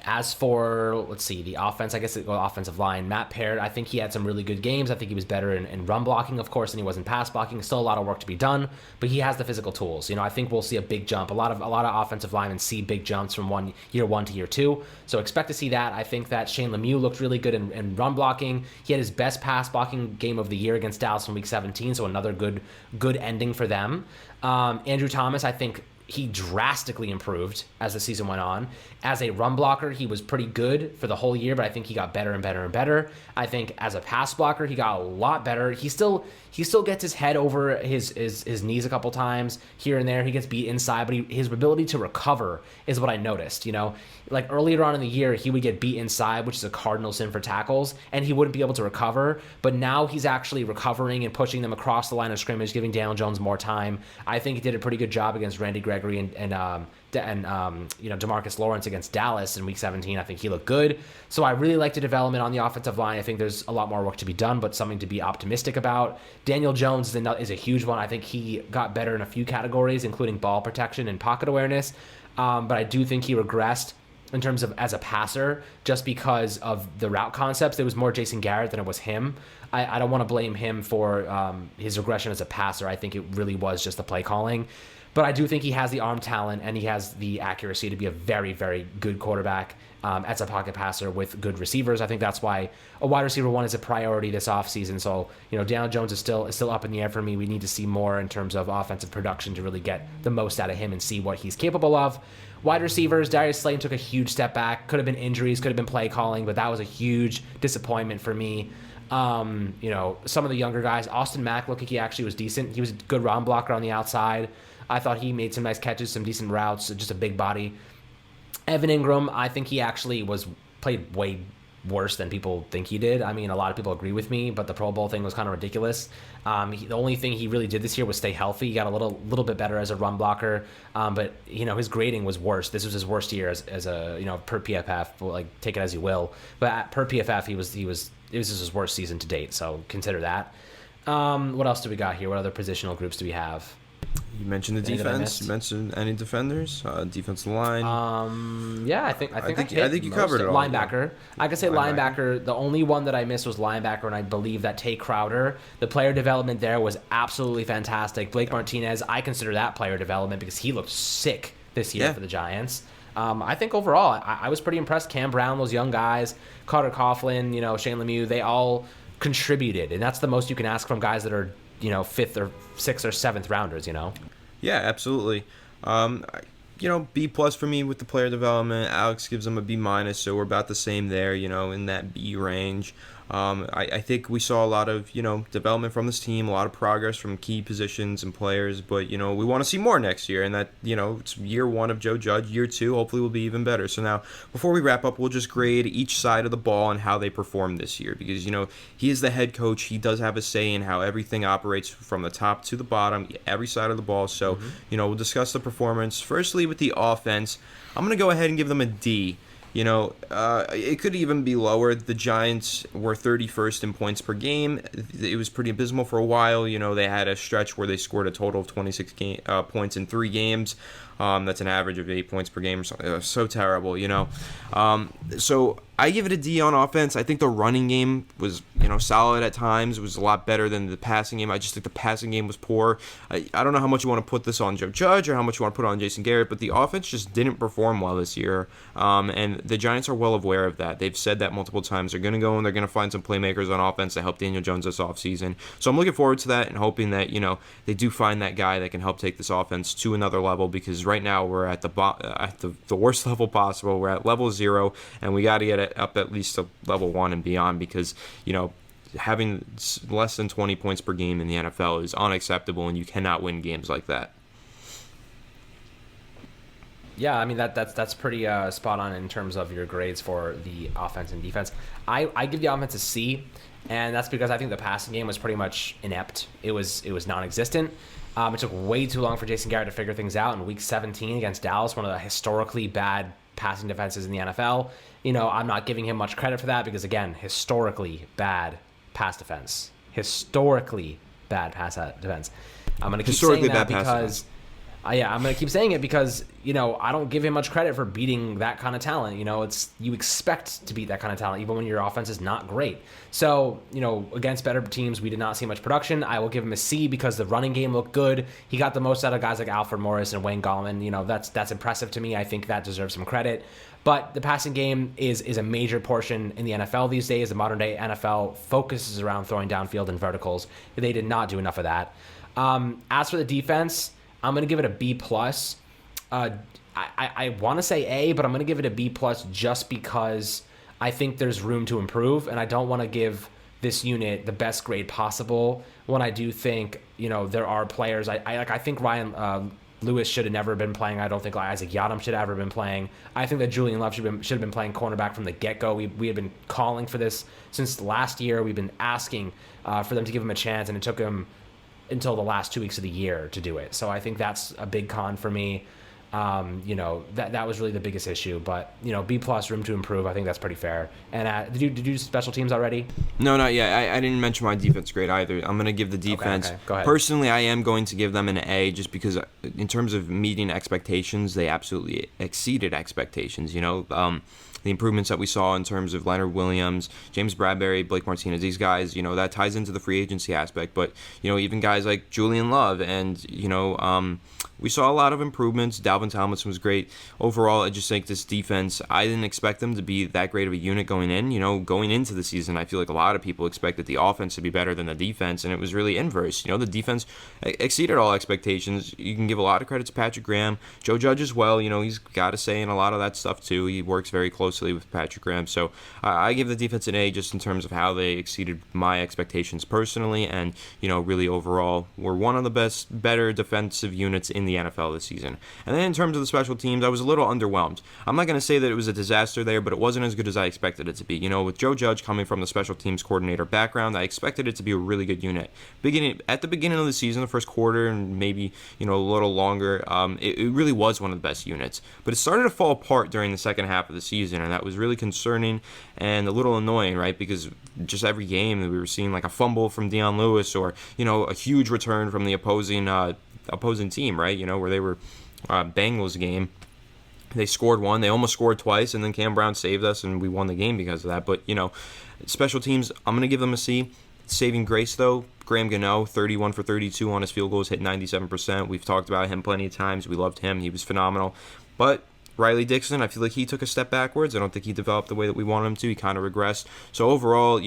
As for, let's see, the offense, I guess offensive line, Matt Peart, I think he had some really good games. I think he was better in run blocking, of course, than he was in pass blocking. Still a lot of work to be done, but he has the physical tools. I think we'll see a big jump. A lot of offensive linemen see big jumps from year one to year 2. So expect to see that. I think that Shane Lemieux looked really good in run blocking. He had his best pass blocking game of the year against Dallas in week 17, so another good ending for them. Andrew Thomas, I think, he drastically improved as the season went on. As a run blocker, he was pretty good for the whole year, but I think he got better and better and better. I think as a pass blocker, he got a lot better. He still gets his head over his knees a couple times here and there. He gets beat inside, but his ability to recover is what I noticed. Like earlier on in the year, he would get beat inside, which is a cardinal sin for tackles, and he wouldn't be able to recover. But now he's actually recovering and pushing them across the line of scrimmage, giving Daniel Jones more time. I think he did a pretty good job against Randy Gregory and DeMarcus Lawrence against Dallas in week 17. I think he looked good. So I really like the development on the offensive line. I think there's a lot more work to be done, but something to be optimistic about. Daniel Jones is a huge one. I think he got better in a few categories, including ball protection and pocket awareness. But I do think he regressed in terms of as a passer, just because of the route concepts. It was more Jason Garrett than it was him. I don't want to blame him for his regression as a passer. I think it really was just the play calling. But I do think he has the arm talent and he has the accuracy to be a very, very good quarterback as a pocket passer with good receivers. I think that's why a wide receiver 1 is a priority this offseason. So, Daniel Jones is still up in the air for me. We need to see more in terms of offensive production to really get the most out of him and see what he's capable of. Wide receivers, Darius Slayton took a huge step back. Could have been injuries, could have been play calling, but that was a huge disappointment for me. Some of the younger guys, Austin Mack looked like he actually was decent. He was a good run blocker on the outside. I thought he made some nice catches, some decent routes, just a big body. Evan Ingram, I think he actually played way worse than people think he did. I mean, a lot of people agree with me, but the Pro Bowl thing was kind of ridiculous. The only thing he really did this year was stay healthy. He got a little bit better as a run blocker, but his grading was worse. This was his worst year as a per PFF. Like, take it as you will, but per PFF it was his worst season to date. So consider that. What else do we got here? What other positional groups do we have? You mentioned the defense. You mentioned any defenders, defensive line. Yeah, I think you covered it all. Linebacker. I could say linebacker. The only one that I missed was linebacker, and I believe that Tay Crowder. The player development there was absolutely fantastic. Blake Martinez, I consider that player development because he looked sick this year for the Giants. I think overall, I was pretty impressed. Cam Brown, those young guys, Carter Coughlin, Shane Lemieux, they all contributed, and that's the most you can ask from guys that are 5th or 6th or 7th rounders. Yeah, absolutely. B plus for me with the player development. Alex gives them a B minus, so we're about the same there. In that B range. I think we saw a lot of development from this team, a lot of progress from key positions and players, but we want to see more next year, and that it's year 1 of Joe Judge. Year 2 hopefully will be even better. So now before we wrap up, we'll just grade each side of the ball and how they performed this year, because he is the head coach. He does have a say in how everything operates from the top to the bottom, every side of the ball. So we'll discuss the performance. Firstly, with the offense, I'm gonna go ahead and give them a D. It could even be lower. The Giants were 31st in points per game. It was pretty abysmal for a while. They had a stretch where they scored a total of 26 points in 3 games. That's an average of 8 points per game or something. So terrible, So I give it a D on offense. I think the running game was, solid at times. It was a lot better than the passing game. I just think the passing game was poor. I don't know how much you want to put this on Joe Judge or how much you want to put on Jason Garrett, but the offense just didn't perform well this year. And the Giants are well aware of that. They've said that multiple times. They're going to go and they're going to find some playmakers on offense to help Daniel Jones this offseason. So I'm looking forward to that and hoping that, they do find that guy that can help take this offense to another level, because right now we're at the worst level possible. We're at level 0, and we got to get it up at least to level 1 and beyond, because, having less than 20 points per game in the NFL is unacceptable, and you cannot win games like that. Yeah, I mean that's pretty spot on in terms of your grades for the offense and defense. I give the offense a C, and that's because I think the passing game was pretty much inept. It was non-existent. It took way too long for Jason Garrett to figure things out in Week 17 against Dallas, one of the historically bad passing defenses in the NFL. I'm not giving him much credit for that because, again, historically bad pass defense. Historically bad pass defense. I'm going to keep saying that because... I'm going to keep saying it because, I don't give him much credit for beating that kind of talent. You expect to beat that kind of talent even when your offense is not great. So, against better teams, we did not see much production. I will give him a C because the running game looked good. He got the most out of guys like Alfred Morris and Wayne Gallman. That's impressive to me. I think that deserves some credit. But the passing game is a major portion in the NFL these days. The modern-day NFL focuses around throwing downfield and verticals. They did not do enough of that. As for the defense... I'm going to give it a B+. I want to say A, but I'm going to give it a B+ just because I think there's room to improve, and I don't want to give this unit the best grade possible when I do think, there are players. I think Ryan Lewis should have never been playing. I don't think Isaac Yiadom should have ever been playing. I think that Julian Love should have been playing cornerback from the get-go. We had been calling for this since last year. We've been asking for them to give him a chance, and it took him until the last 2 weeks of the year to do it. So I think that's a big con for me. That was really the biggest issue. But, B+, room to improve. I think that's pretty fair. And did you do special teams already? No, not yet. I didn't mention my defense grade either. I'm going to give the defense. Okay. Go ahead. Personally, I am going to give them an A just because in terms of meeting expectations, they absolutely exceeded expectations. The improvements that we saw in terms of Leonard Williams, James Bradbury, Blake Martinez, these guys, that ties into the free agency aspect. But, even guys like Julian Love and, we saw a lot of improvements. Dalvin Tomlinson was great. Overall, I just think this defense, I didn't expect them to be that great of a unit going in. Going into the season, I feel like a lot of people expected the offense to be better than the defense, and it was really inverse. The defense exceeded all expectations. You can give a lot of credit to Patrick Graham. Joe Judge as well. He's got to say in a lot of that stuff too. He works very closely with Patrick Graham. So I give the defense an A just in terms of how they exceeded my expectations personally, and, really overall, we're one of the better defensive units in the NFL this season. And then in terms of the special teams, I was a little underwhelmed. I'm not going to say that it was a disaster there, but it wasn't as good as I expected it to be. With Joe Judge coming from the special teams coordinator background, I expected it to be a really good unit. At the beginning of the season, the first quarter, and maybe, a little longer, it really was one of the best units. But it started to fall apart during the second half of the season, and that was really concerning and a little annoying, right? Because just every game we were seeing like a fumble from Deion Lewis or, a huge return from the opposing team, right? Where they were Bengals game. They scored one. They almost scored twice, and then Cam Brown saved us, and we won the game because of that. But, special teams, I'm going to give them a C. Saving grace, though, Graham Gano, 31 for 32 on his field goals, hit 97%. We've talked about him plenty of times. We loved him. He was phenomenal. But Riley Dixon, I feel like he took a step backwards. I don't think he developed the way that we wanted him to. He kind of regressed. So overall,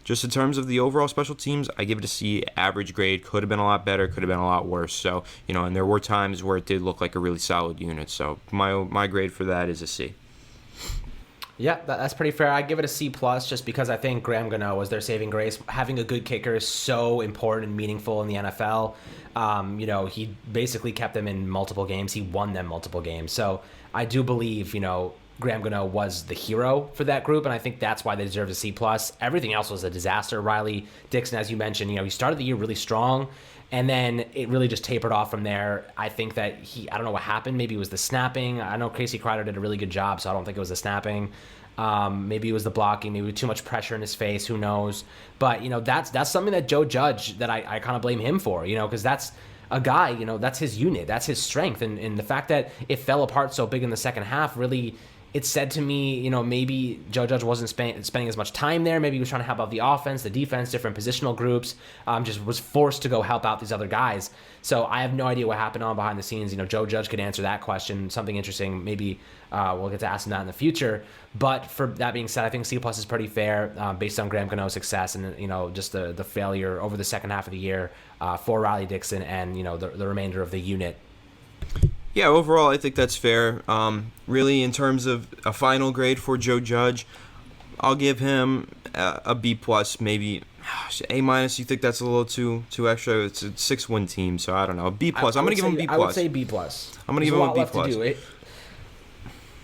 just in terms of the overall special teams, I give it a C, average grade. Could have been a lot better, could have been a lot worse. So, and there were times where it did look like a really solid unit. So my grade for that is a C. Yeah, that's pretty fair. I give it a C+ just because I think Graham Gano was their saving grace. Having a good kicker is so important and meaningful in the NFL. He basically kept them in multiple games. He won them multiple games. So I do believe, Graham Gano was the hero for that group, and I think that's why they deserve a C+. Everything else was a disaster. Riley Dixon, as you mentioned, he started the year really strong, and then it really just tapered off from there. I think that I don't know what happened. Maybe it was the snapping. I know Casey Kreider did a really good job, so I don't think it was the snapping. Maybe it was the blocking. Maybe too much pressure in his face. Who knows? But, that's something that Joe Judge, that I kind of blame him for, because that's a guy, that's his unit. That's his strength. And the fact that it fell apart so big in the second half really it said to me, maybe Joe Judge wasn't spending as much time there. Maybe he was trying to help out the offense, the defense, different positional groups. Just was forced to go help out these other guys. So I have no idea what happened on behind the scenes. Joe Judge could answer that question. Something interesting. Maybe we'll get to ask him that in the future. But for that being said, I think C+ is pretty fair based on Graham Gano's success and just the failure over the second half of the year for Riley Dixon and the remainder of the unit. Yeah, overall, I think that's fair. Really, in terms of a final grade for Joe Judge, I'll give him a B+, maybe A-. You think that's a little too extra? It's a 6-win team, so I don't know. B+. I'm going to give him B+. I would say B+. I'm going to give him a B+.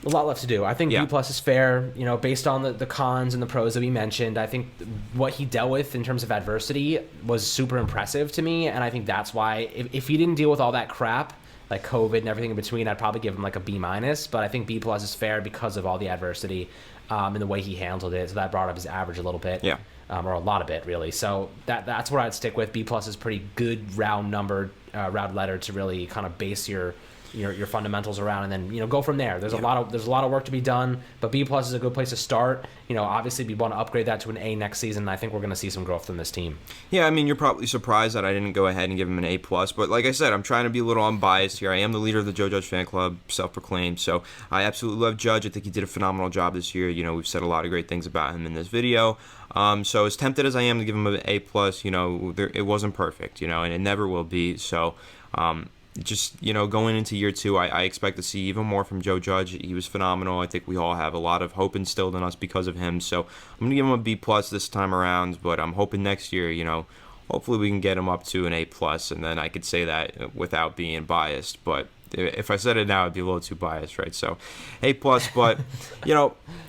A lot left to do. I think Yeah. B+ is fair, based on the cons and the pros that we mentioned. I think what he dealt with in terms of adversity was super impressive to me, and I think that's why if he didn't deal with all that crap, like COVID and everything in between, I'd probably give him like a B-. But I think B+ is fair because of all the adversity and the way he handled it. So that brought up his average a little bit. Yeah. Or a lot of it, really. So that's where I'd stick with. B+ is pretty good round letter to really kind of base your fundamentals around, and then go from there. There's a lot of work to be done, but B+ is a good place to start. Obviously we want to upgrade that to an A next season, and I think we're going to see some growth from this team. Yeah, you're probably surprised that I didn't go ahead and give him an A+, but like I said, I'm trying to be a little unbiased here. I am the leader of the Joe Judge fan club, self-proclaimed, so I absolutely love Judge. I think he did a phenomenal job this year. We've said a lot of great things about him in this video. So as tempted as I am to give him an A+, it wasn't perfect, and it never will be. So just going into year 2, I expect to see even more from Joe Judge. He was phenomenal. I think we all have a lot of hope instilled in us because of him, so I'm gonna give him a B+ this time around, but I'm hoping next year hopefully we can get him up to an A+, and then I could say that without being biased. But if I said it now, I'd be a little too biased, right? So A+, but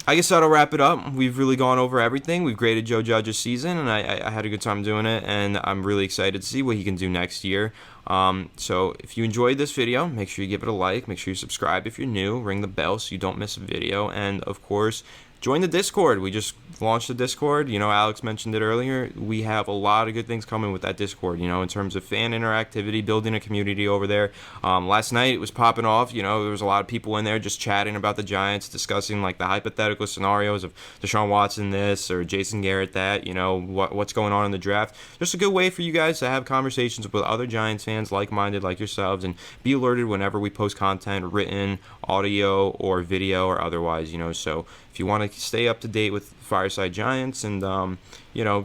I guess that'll wrap it up. We've really gone over everything. We've graded Joe Judge's season, and I had a good time doing it, and I'm really excited to see what he can do next year. So if you enjoyed this video, make sure you give it a like, make sure you subscribe if you're new, ring the bell so you don't miss a video, and of course, join the Discord. We just launched the Discord. Alex mentioned it earlier. We have a lot of good things coming with that Discord, in terms of fan interactivity, building a community over there. Last night it was popping off. There was a lot of people in there just chatting about the Giants, discussing like the hypothetical scenarios of Deshaun Watson this or Jason Garrett that, what's going on in the draft. Just a good way for you guys to have conversations with other Giants fans like-minded like yourselves, and be alerted whenever we post content, written, audio, or video, or otherwise, so if you want to stay up to date with Fireside Giants and,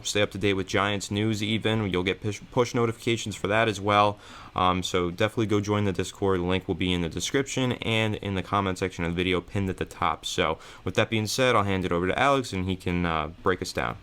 stay up to date with Giants news even, you'll get push notifications for that as well. So definitely go join the Discord. The link will be in the description and in the comment section of the video pinned at the top. So with that being said, I'll hand it over to Alex and he can break us down.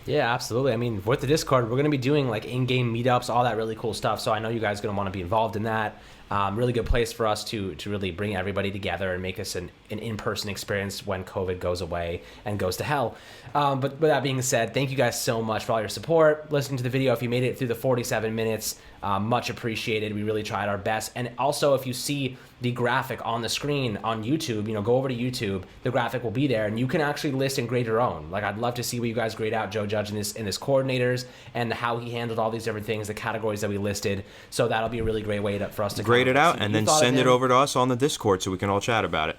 Yeah, absolutely. With the Discord, we're going to be doing like in-game meetups, all that really cool stuff. So I know you guys are going to want to be involved in that. Really good place for us to really bring everybody together and make us an in-person experience when COVID goes away and goes to hell. But with that being said, thank you guys so much for all your support. Listening to the video, if you made it through the 47 minutes, much appreciated. We really tried our best. And also, if you see the graphic on the screen on YouTube, go over to YouTube. The graphic will be there, and you can actually list and grade your own. Like, I'd love to see what you guys grade out Joe Judge in this coordinators and how he handled all these different things, the categories that we listed. So that'll be a really great way for us to grade it out and then send it over to us on the Discord so we can all chat about it.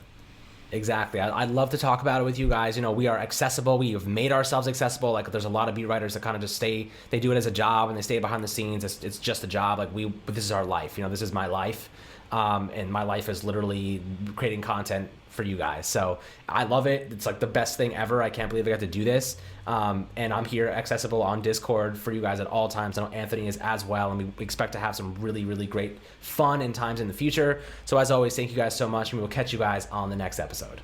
Exactly. I'd love to talk about it with you guys. We are accessible. We have made ourselves accessible. Like, there's a lot of beat writers that kind of just they do it as a job and they stay behind the scenes. It's just a job. But this is our life. This is my life. And my life is literally creating content for you guys. So I love it. It's like the best thing ever. I can't believe I got to do this. And I'm here accessible on Discord for you guys at all times. I know Anthony is as well. And we expect to have some really, really great fun and times in the future. So as always, thank you guys so much. And we will catch you guys on the next episode.